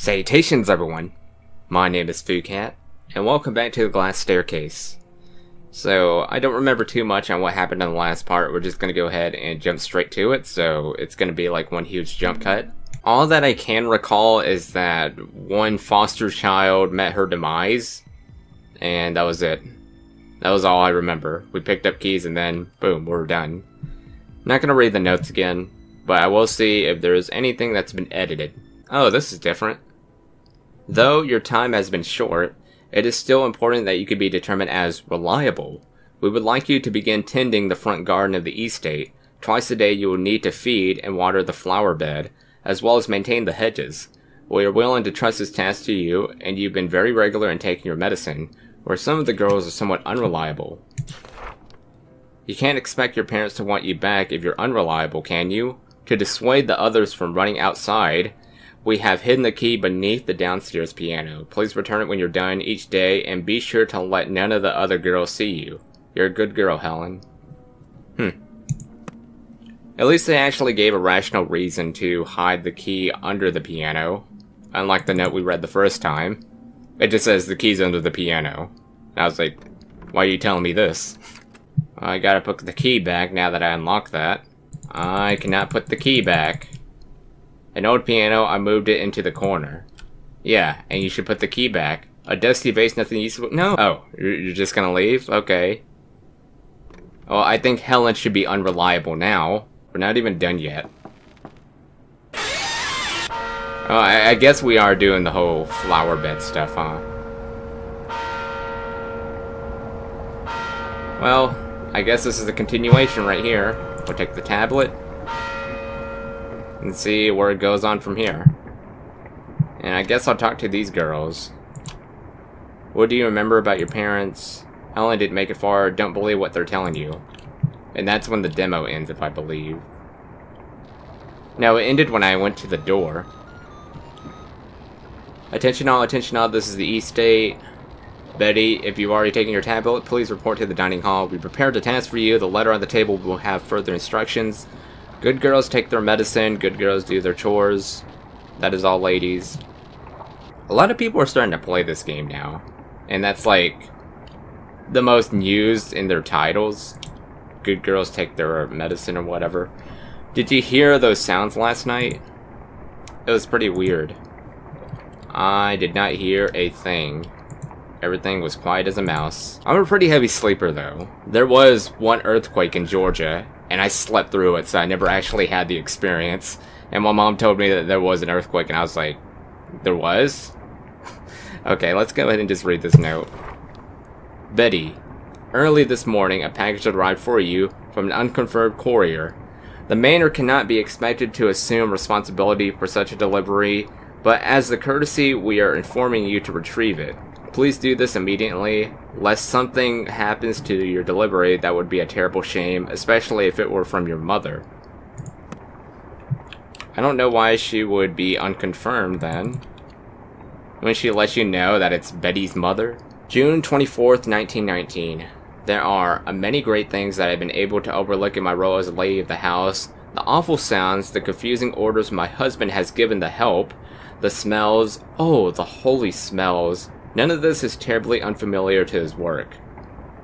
Salutations everyone, my name is FooCat, and welcome back to the Glass Staircase. So, I don't remember too much on what happened in the last part, we're just gonna go ahead and jump straight to it, so it's gonna be like one huge jump cut. All that I can recall is that one foster child met her demise, and that was it. That was all I remember. We picked up keys and then, boom, we're done. I'm not gonna read the notes again, but I will see if there's anything that's been edited. Oh, this is different. Though your time has been short, it is still important that you could be determined as reliable. We would like you to begin tending the front garden of the estate. Twice a day you will need to feed and water the flower bed, as well as maintain the hedges. We are willing to trust this task to you, and you've been very regular in taking your medicine, where some of the girls are somewhat unreliable. You can't expect your parents to want you back if you're unreliable, can you? To dissuade the others from running outside, we have hidden the key beneath the downstairs piano. Please return it when you're done each day, and be sure to let none of the other girls see you. You're a good girl, Helen. At least they actually gave a rational reason to hide the key under the piano. Unlike the note we read the first time. It just says the key's under the piano. And I was like, why are you telling me this? I gotta put the key back now that I unlocked that. I cannot put the key back. An old piano, I moved it into the corner. Yeah, and you should put the key back. A dusty vase, nothing useful. No! Oh, you're just gonna leave? Okay. Well, I think Helen should be unreliable now. We're not even done yet. Oh, I guess we are doing the whole flower bed stuff, huh? Well, I guess this is a continuation right here. We'll take the tablet and see where it goes on from here. And I guess I'll talk to these girls. What do you remember about your parents? Helen didn't make it far. Don't believe what they're telling you. And that's when the demo ends, if I believe. No, it ended when I went to the door. Attention all, this is the estate. Betty, if you've already taken your tablet, please report to the dining hall. We prepared a task for you. The letter on the table will have further instructions. Good girls take their medicine, good girls do their chores. That is all, ladies. A lot of people are starting to play this game now. And that's like the most used in their titles. Good girls take their medicine or whatever. Did you hear those sounds last night? It was pretty weird. I did not hear a thing. Everything was quiet as a mouse. I'm a pretty heavy sleeper though. There was one earthquake in Georgia, and I slept through it, so I never actually had the experience. And my mom told me that there was an earthquake, and I was like, there was? Okay, let's go ahead and just read this note. Betty, early this morning a package arrived for you from an unconfirmed courier. The manor cannot be expected to assume responsibility for such a delivery, but as the courtesy we are informing you to retrieve it. Please do this immediately, lest something happens to your delivery. That would be a terrible shame, especially if it were from your mother. I don't know why she would be unconfirmed then, when she lets you know that it's Betty's mother. June 24th, 1919. There are many great things that I've been able to overlook in my role as a lady of the house. The awful sounds, the confusing orders my husband has given the help, the smells, oh, the holy smells. None of this is terribly unfamiliar to his work.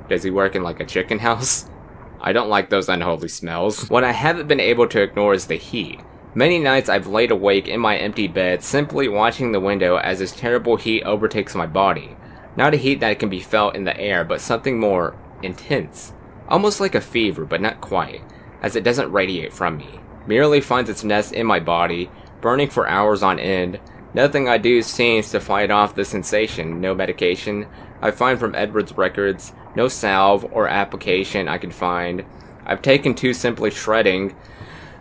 Does he work in like a chicken house? I don't like those unholy smells. What I haven't been able to ignore is the heat. Many nights I've laid awake in my empty bed simply watching the window as this terrible heat overtakes my body. Not a heat that can be felt in the air, but something more intense. Almost like a fever, but not quite, as it doesn't radiate from me. Merely finds its nest in my body, burning for hours on end. Nothing I do seems to fight off the sensation. No medication I find from Edwards records, no salve or application I can find. I've taken to simply shredding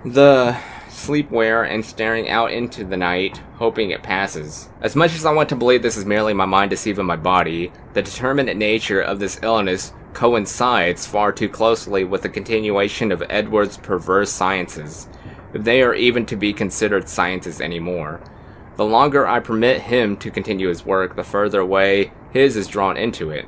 the sleepwear and staring out into the night, hoping it passes. As much as I want to believe this is merely my mind deceiving my body, the determinate nature of this illness coincides far too closely with the continuation of Edwards' perverse sciences, if they are even to be considered sciences anymore. The longer I permit him to continue his work, the further away his is drawn into it.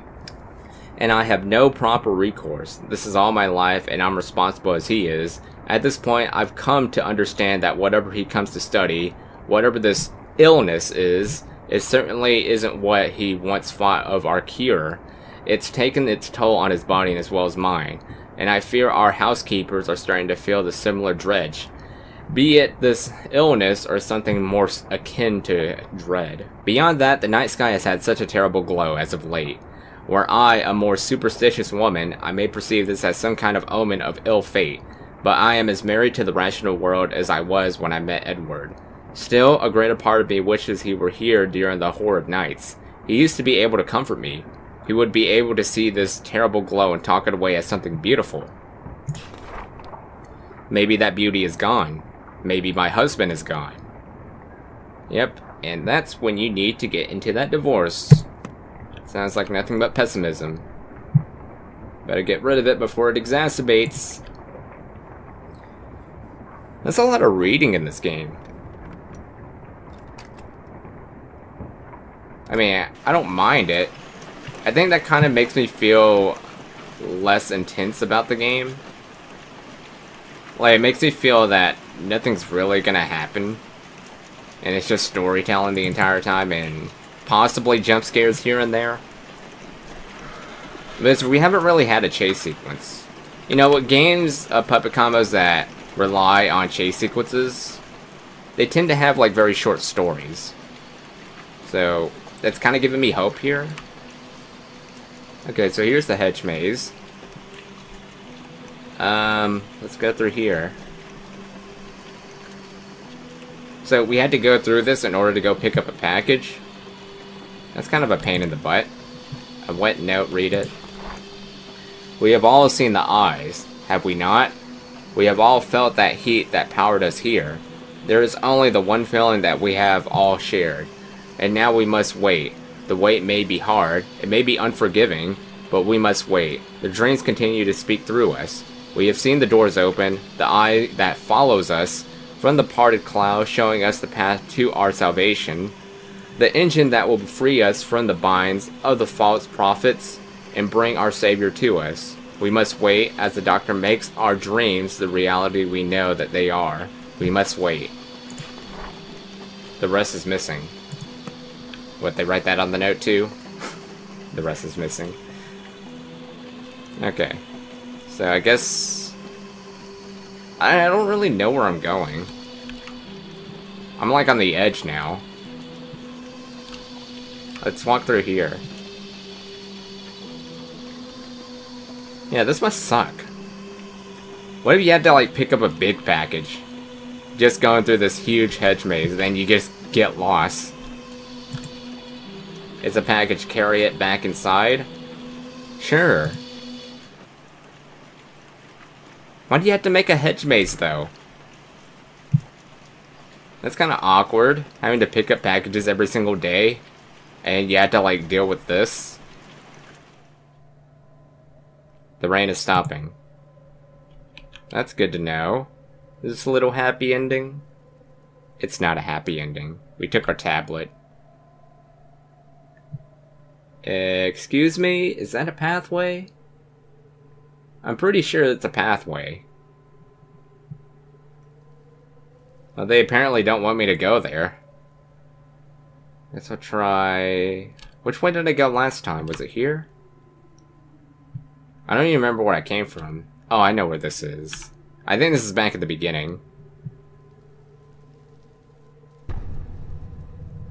And I have no proper recourse. This is all my life, and I'm responsible as he is. At this point, I've come to understand that whatever he comes to study, whatever this illness is, it certainly isn't what he once thought of our cure. It's taken its toll on his body as well as mine, and I fear our housekeepers are starting to feel the similar dread. Be it this illness or something more akin to dread. Beyond that, the night sky has had such a terrible glow as of late. Were I a more superstitious woman, I may perceive this as some kind of omen of ill fate, but I am as married to the rational world as I was when I met Edward. Still, a greater part of me wishes he were here during the horrid nights. He used to be able to comfort me. He would be able to see this terrible glow and talk it away as something beautiful. Maybe that beauty is gone. Maybe my husband is gone. Yep, and that's when you need to get into that divorce. Sounds like nothing but pessimism. Better get rid of it before it exacerbates. There's a lot of reading in this game. I mean, I don't mind it. I think that kind of makes me feel less intense about the game. Like, it makes me feel that nothing's really gonna happen. And it's just storytelling the entire time and possibly jump scares here and there. Because we haven't really had a chase sequence. You know, with games of puppet combos that rely on chase sequences, they tend to have like very short stories. So that's kind of giving me hope here. Okay, so here's the hedge maze. Let's go through here. So we had to go through this in order to go pick up a package. That's kind of a pain in the butt. A wet note, read it. We have all seen the eyes, have we not? We have all felt that heat that powered us here. There is only the one feeling that we have all shared. And now we must wait. The wait may be hard, it may be unforgiving, but we must wait. The dreams continue to speak through us. We have seen the doors open, the eye that follows us from the parted cloud, showing us the path to our salvation, the engine that will free us from the binds of the false prophets and bring our Savior to us. We must wait as the doctor makes our dreams the reality we know that they are. We must wait. The rest is missing. What, they write that on the note too? The rest is missing. Okay. So I guess I don't really know where I'm going. I'm like on the edge now. Let's walk through here. Yeah, this must suck. What if you had to like pick up a big package? Just going through this huge hedge maze, and then you just get lost. Is a package, carry it back inside? Sure. Why do you have to make a hedge maze, though? That's kind of awkward, having to pick up packages every single day, and you have to, like, deal with this. The rain is stopping. That's good to know. Is this a little happy ending? It's not a happy ending. We took our tablet. Excuse me? Is that a pathway? I'm pretty sure it's a pathway. Well, they apparently don't want me to go there. Guess I'll try... Which way did I go last time? Was it here? I don't even remember where I came from. Oh, I know where this is. I think this is back at the beginning.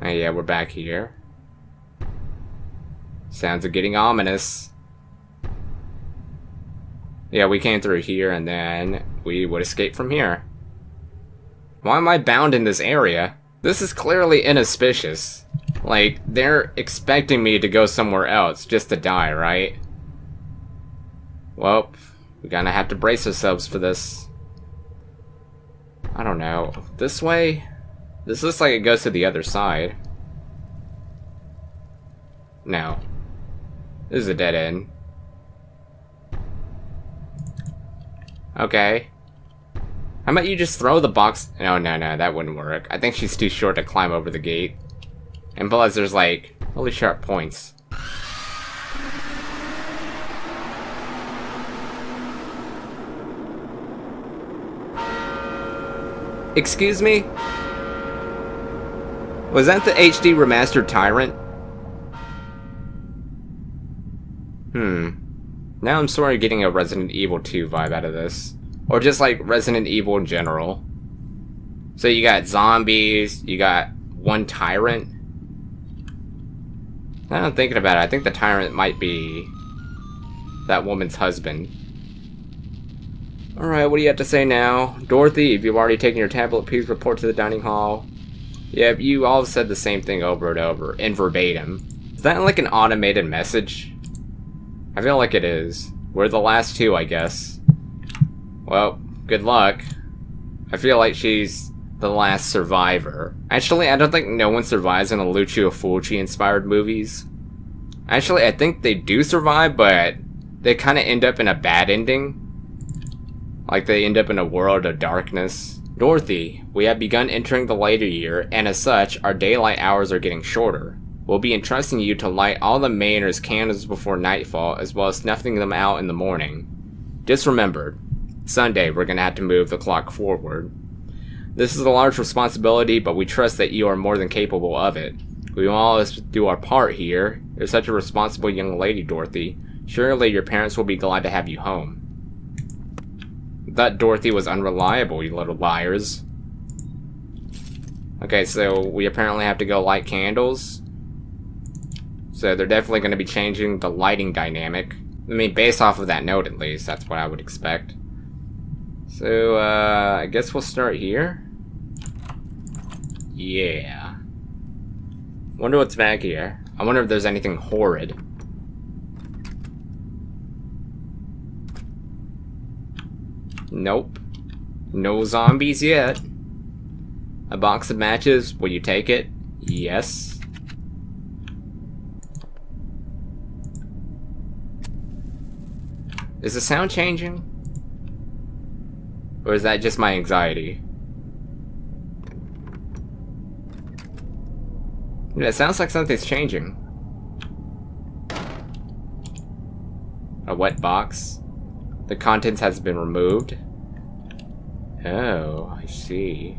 Oh yeah, we're back here. Sounds are getting ominous. Yeah, we came through here and then we would escape from here. Why am I bound in this area? This is clearly inauspicious. Like, they're expecting me to go somewhere else just to die, right? Well, we're gonna have to brace ourselves for this. I don't know. This way? This looks like it goes to the other side. No. This is a dead end. Okay. How about you just throw the box? No, that wouldn't work. I think she's too short to climb over the gate. And plus there's like really sharp points. Excuse me? Was that the HD remastered Tyrant? Now I'm sort of getting a Resident Evil 2 vibe out of this. Or just like Resident Evil in general. So you got zombies, you got one Tyrant. Now I'm thinking about it, I think the Tyrant might be that woman's husband. Alright, what do you have to say now? Dorothy, if you've already taken your tablet, please report to the dining hall. Yep, you all said the same thing over and over, in verbatim. Is that like an automated message? I feel like it is. We're the last two, I guess. Well, good luck. I feel like she's the last survivor. Actually, I don't think no one survives in the Lucio Fulci inspired movies. Actually, I think they do survive, but they kind of end up in a bad ending. Like they end up in a world of darkness. Dorothy, we have begun entering the later year, and as such, our daylight hours are getting shorter. We'll be entrusting you to light all the Manor's candles before nightfall, as well as snuffing them out in the morning. Just remember, Sunday we're going to have to move the clock forward. This is a large responsibility, but we trust that you are more than capable of it. We will always do our part here. You're such a responsible young lady, Dorothy. Surely your parents will be glad to have you home. That Dorothy was unreliable, you little liars. Okay, so we apparently have to go light candles. So they're definitely going to be changing the lighting dynamic. I mean, based off of that note at least, that's what I would expect. So, I guess we'll start here. Yeah. Wonder what's back here. I wonder if there's anything horrid. Nope. No zombies yet. A box of matches, will you take it? Yes. Is the sound changing? Or is that just my anxiety? Yeah, it sounds like something's changing. A wet box. The contents has been removed. Oh, I see.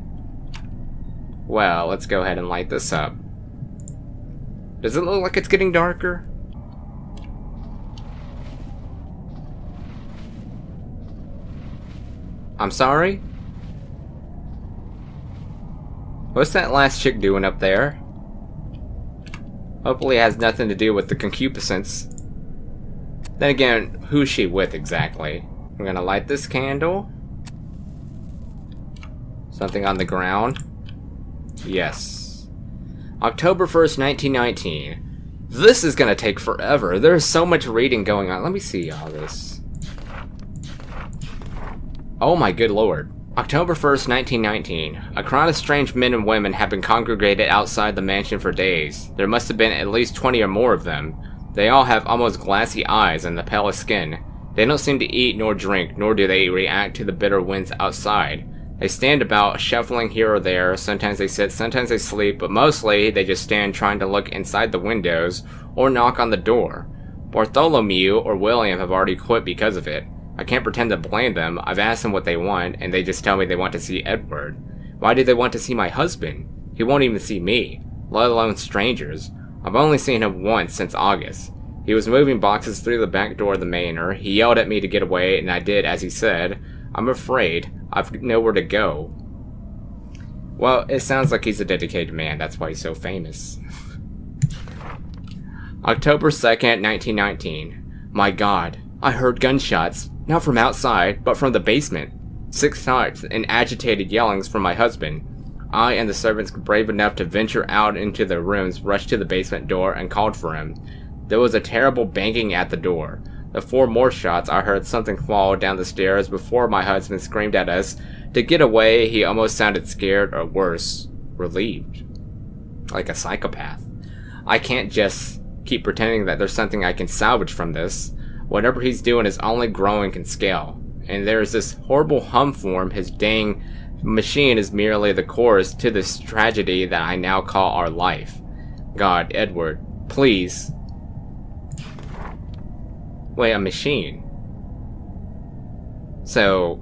Well, let's go ahead and light this up. Does it look like it's getting darker? I'm sorry? What's that last chick doing up there? Hopefully it has nothing to do with the concupiscence. Then again, who's she with exactly? I'm gonna light this candle. Something on the ground. Yes. October 1st, 1919. This is gonna take forever. There's so much reading going on. Let me see all this. Oh my good lord. October 1st, 1919. A crowd of strange men and women have been congregated outside the mansion for days. There must have been at least 20 or more of them. They all have almost glassy eyes and the palest skin. They don't seem to eat nor drink, nor do they react to the bitter winds outside. They stand about, shuffling here or there. Sometimes they sit, sometimes they sleep, but mostly they just stand trying to look inside the windows or knock on the door. Bartholomew or William have already quit because of it. I can't pretend to blame them. I've asked them what they want, and they just tell me they want to see Edward. Why do they want to see my husband? He won't even see me, let alone strangers. I've only seen him once since August. He was moving boxes through the back door of the manor. He yelled at me to get away, and I did as he said. I'm afraid. I've nowhere to go. Well, it sounds like he's a dedicated man. That's why he's so famous. October 2nd, 1919. My God, I heard gunshots. Not from outside, but from the basement. 6 shots and agitated yellings from my husband. I and the servants, brave enough to venture out into their rooms, rushed to the basement door and called for him. There was a terrible banging at the door. The 4 more shots, I heard something fall down the stairs before my husband screamed at us to get away. He almost sounded scared, or worse, relieved. Like a psychopath. I can't just keep pretending that there's something I can salvage from this. Whatever he's doing is only growing in scale. And there's this horrible hum form. His dang machine is merely the chorus to this tragedy that I now call our life. God, Edward, please. Wait, a machine? So,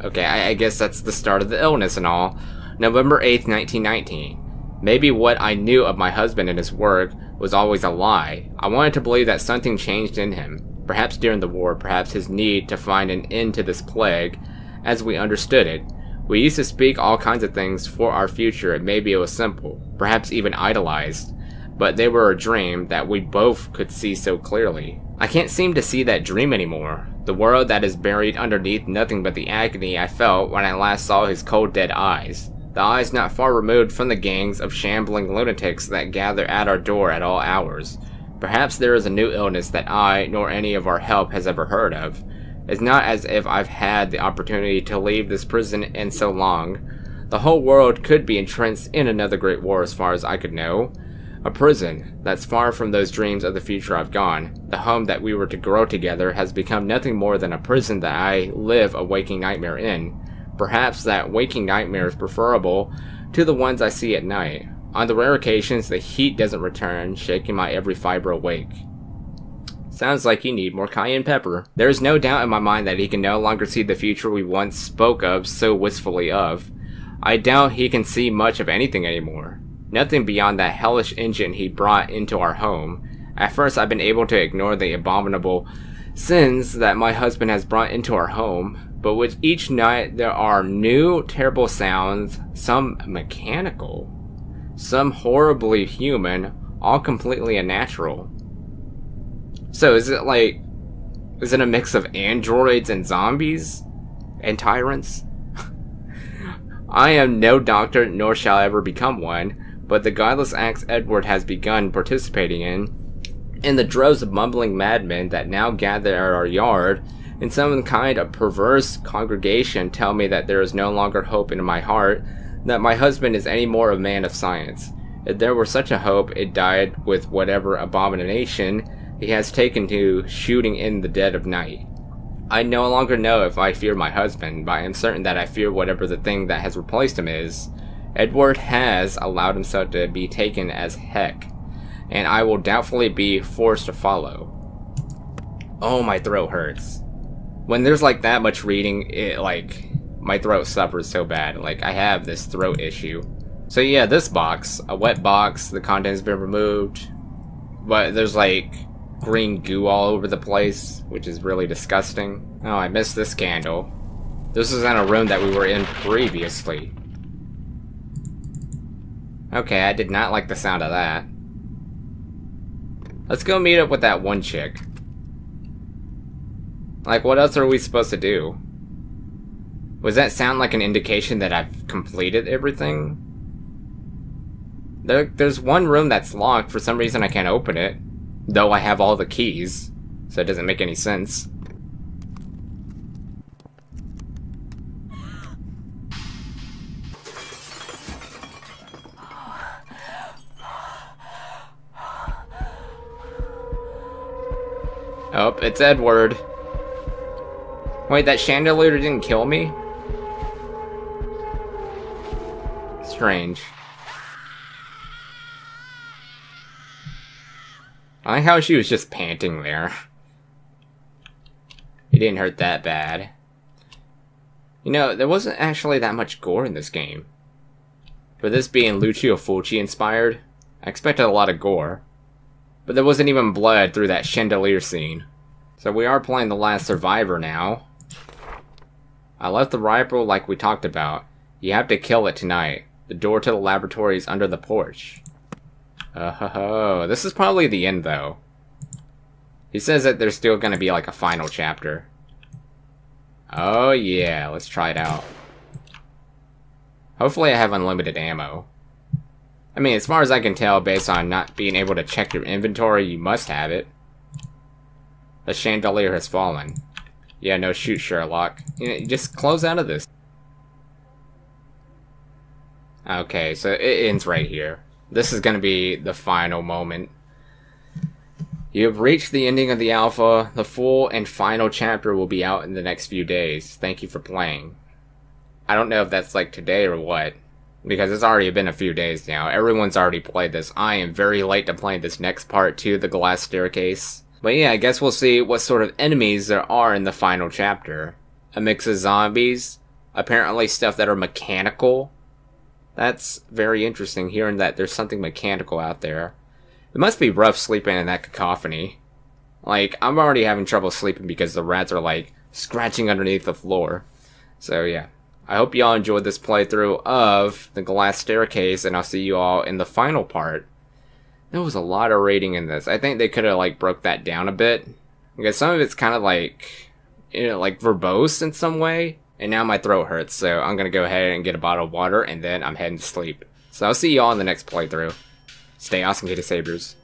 okay, I guess that's the start of the illness and all. November 8th, 1919. Maybe what I knew of my husband and his work was always a lie. I wanted to believe that something changed in him. Perhaps during the war, perhaps his need to find an end to this plague, as we understood it. We used to speak all kinds of things for our future, and maybe it was simple, perhaps even idolized, but they were a dream that we both could see so clearly. I can't seem to see that dream anymore. The world that is buried underneath nothing but the agony I felt when I last saw his cold dead eyes. The eyes not far removed from the gangs of shambling lunatics that gather at our door at all hours. Perhaps there is a new illness that I, nor any of our help, has ever heard of. It's not as if I've had the opportunity to leave this prison in so long. The whole world could be entrenched in another great war as far as I could know. A prison that's far from those dreams of the future I've gone. The home that we were to grow together has become nothing more than a prison that I live a waking nightmare in. Perhaps that waking nightmare is preferable to the ones I see at night. On the rare occasions the heat doesn't return, shaking my every fiber awake. Sounds like you need more cayenne pepper. There is no doubt in my mind that he can no longer see the future we once spoke of so wistfully of. I doubt he can see much of anything anymore. Nothing beyond that hellish engine he brought into our home. At first I've been able to ignore the abominable sins that my husband has brought into our home, but with each night there are new terrible sounds, some mechanical, some horribly human, all completely unnatural. So is it a mix of androids and zombies? And tyrants? I am no doctor, nor shall I ever become one, but the godless acts Edward has begun participating in the droves of mumbling madmen that now gather at our yard, in some kind of perverse congregation, tell me that there is no longer hope in my heart, that my husband is any more a man of science. If there were such a hope, it died with whatever abomination he has taken to shooting in the dead of night. I no longer know if I fear my husband, but I am certain that I fear whatever the thing that has replaced him is. Edward has allowed himself to be taken as heck, and I will doubtfully be forced to follow. Oh, my throat hurts. When there's like that much reading, my throat suffers so bad. I have this throat issue. So yeah, this box, a wet box, the contents have been removed, but there's green goo all over the place, which is really disgusting. Oh, I missed this candle. This is in a room that we were in previously. Okay, I did not like the sound of that. Let's go meet up with that one chick. What else are we supposed to do? Was that sound like an indication that I've completed everything? There's one room that's locked. For some reason I can't open it. Though I have all the keys. So it doesn't make any sense. Oh, it's Edward. Wait, that chandelier didn't kill me? Strange. I like how she was just panting there. It didn't hurt that bad. You know, there wasn't actually that much gore in this game. For this being LUCIO FULCI inspired, I expected a lot of gore. But there wasn't even blood through that chandelier scene. So we are playing The Last Survivor now. I left the rifle like we talked about. You have to kill it tonight. The door to the laboratory is under the porch. Oh, this is probably the end though. He says that there's still gonna be a final chapter. Oh yeah, let's try it out. Hopefully I have unlimited ammo. I mean, as far as I can tell, based on not being able to check your inventory, you must have it. The chandelier has fallen. Yeah, no shoot, Sherlock. You just close out of this. Okay, so it ends right here. This is gonna be the final moment. You have reached the ending of the alpha. The full and final chapter will be out in the next few days. Thank you for playing. I don't know if that's today or what, because it's already been a few days now. Everyone's already played this. I am very late to playing this next part too, the glass staircase. But yeah, I guess we'll see what sort of enemies there are in the final chapter. A mix of zombies, apparently stuff that are mechanical, That's very interesting, hearing that there's something mechanical out there. It must be rough sleeping in that cacophony. Like, I'm already having trouble sleeping because the rats are, like, scratching underneath the floor. So, yeah. I hope y'all enjoyed this playthrough of The Glass Staircase, and I'll see you all in the final part. There was a lot of rating in this. I think they could have, like, broke that down a bit. Because some of it's kind of, like, you know, like, verbose in some way. And now my throat hurts, so I'm gonna go ahead and get a bottle of water, and then I'm heading to sleep. So I'll see y'all in the next playthrough. Stay awesome, Kitty Sabers.